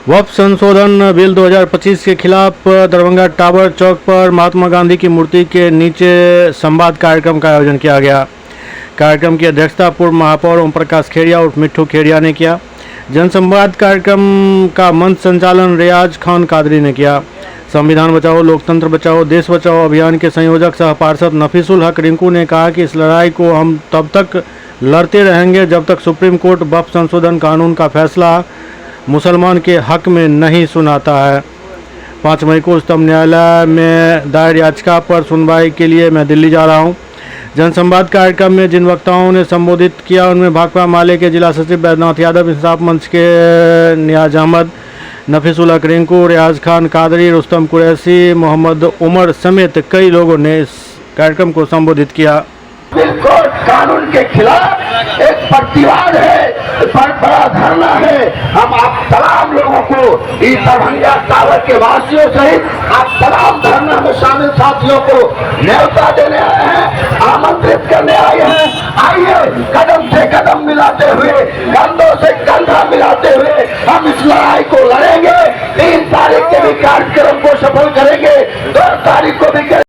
वक्फ संशोधन बिल 2025 के खिलाफ दरभंगा टावर चौक पर महात्मा गांधी की मूर्ति के नीचे संवाद कार्यक्रम का आयोजन किया गया। कार्यक्रम की अध्यक्षता पूर्व महापौर ओम प्रकाश खेड़िया और मिट्ठू खेड़िया ने किया। जनसंवाद कार्यक्रम का मंच संचालन रियाज खान कादरी ने किया। संविधान बचाओ लोकतंत्र बचाओ देश बचाओ अभियान के संयोजक सह पार्षद नफीसुल हक रिंकू ने कहा कि इस लड़ाई को हम तब तक लड़ते रहेंगे जब तक सुप्रीम कोर्ट वक्फ संशोधन कानून का फैसला मुसलमान के हक में नहीं सुनाता है। 5 मई को उच्चतम न्यायालय में दायर याचिका पर सुनवाई के लिए मैं दिल्ली जा रहा हूं। जनसंवाद कार्यक्रम में जिन वक्ताओं ने संबोधित किया उनमें भाकपा माले के जिला सचिव बैद्यनाथ यादव, इंसाफ मंच के नियाज अहमद, नफीसुल हक रिंकू, रियाज खान कादरी, रुस्तम कुरैशी, मोहम्मद उमर समेत कई लोगों ने इस कार्यक्रम को संबोधित किया। बिल्कुल कानून के खिलाफ एक प्रतिवाद है, बड़ा धरना है। हम आप तमाम लोगों को इस दरभंगा टावर के वासियों सहित आप तमाम धरना में शामिल साथियों को न्योता देने आए हैं, आमंत्रित करने आए हैं। आइए कदम से कदम मिलाते हुए, कंधों से कंधा मिलाते हुए हम इस लड़ाई को लड़ेंगे। 3 तारीख के भी कार्यक्रम को सफल करेंगे, 2 तारीख को भी।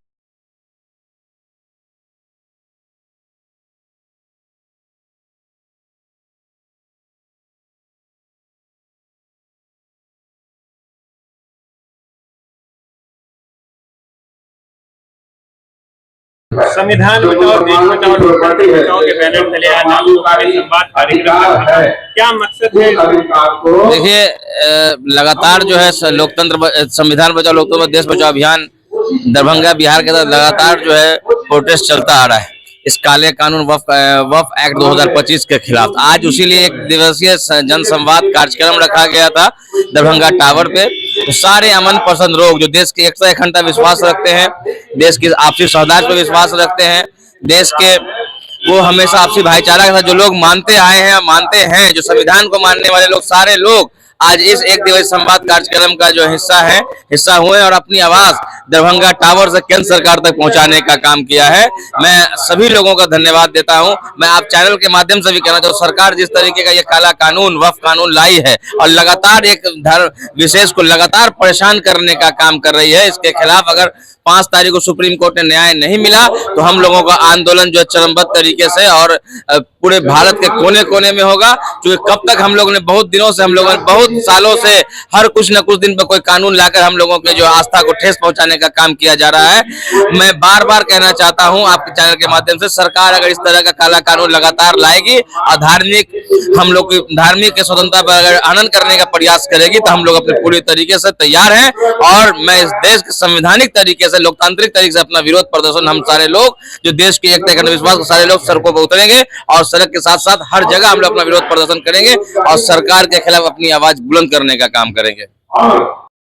संविधान बचाओ देश बचाओ लोकतंत्र बचाओ के बैनर तले आज संवाद कार्यक्रम क्या मकसद है? देखिए, लगातार जो है लोकतंत्र संविधान बचाओ लोकतंत्र देश बचाओ अभियान दरभंगा बिहार के तहत लगातार जो है प्रोटेस्ट चलता आ रहा है इस काले कानून वक्फ एक्ट 2025 के खिलाफ। आज उसी लिए 1 दिवसीय जनसंवाद कार्यक्रम रखा गया था दरभंगा टावर पे। तो सारे अमन पसंद लोग जो देश के एकता अखंडता विश्वास रखते हैं, देश की आपसी सौहार्द पर विश्वास रखते हैं, देश के वो हमेशा आपसी भाईचारा के साथ जो लोग मानते आए हैं मानते हैं, जो संविधान को मानने वाले लोग, सारे लोग आज इस 1 दिवसीय संवाद कार्यक्रम का जो हिस्सा हुए और अपनी आवाज दरभंगा टावर से केंद्र सरकार तक पहुंचाने का काम किया है। मैं सभी लोगों का धन्यवाद देता हूं। मैं आप चैनल के माध्यम से भी कहना चाहूँ, सरकार जिस तरीके का ये काला कानून वक्फ कानून लाई है और लगातार एक धर्म विशेष को लगातार परेशान करने का काम कर रही है, इसके खिलाफ अगर 5 तारीख को सुप्रीम कोर्ट ने न्याय नहीं मिला तो हम लोगों का आंदोलन जो है चरमबद्ध तरीके से और पूरे भारत के कोने कोने में होगा। क्योंकि कब तक हम लोगों ने बहुत दिनों से, हम लोगों ने बहुत सालों से हर कुछ न कुछ दिन पर कोई कानून लाकर हम लोगों के जो आस्था को ठेस पहुंचाने का काम किया जा रहा है। मैं बार बार कहना चाहता हूं आपके चैनल के माध्यम से, सरकार अगर इस तरह का काला कानून लगातार लाएगी और हम लोग की धार्मिक स्वतंत्रता पर अगर हनन करने का प्रयास करेगी तो हम लोग अपने पूरी तरीके से तैयार हैं। और मैं इस देश के संवैधानिक तरीके से, लोकतांत्रिक तरीके से अपना विरोध प्रदर्शन, हम सारे लोग जो देश की एकता अखंडता विश्वास, सारे लोग सड़कों पर उतरेंगे और सड़क के साथ साथ हर जगह हम लोग अपना विरोध प्रदर्शन करेंगे और सरकार के खिलाफ अपनी आवाज बुलंद करने का काम करेंगे।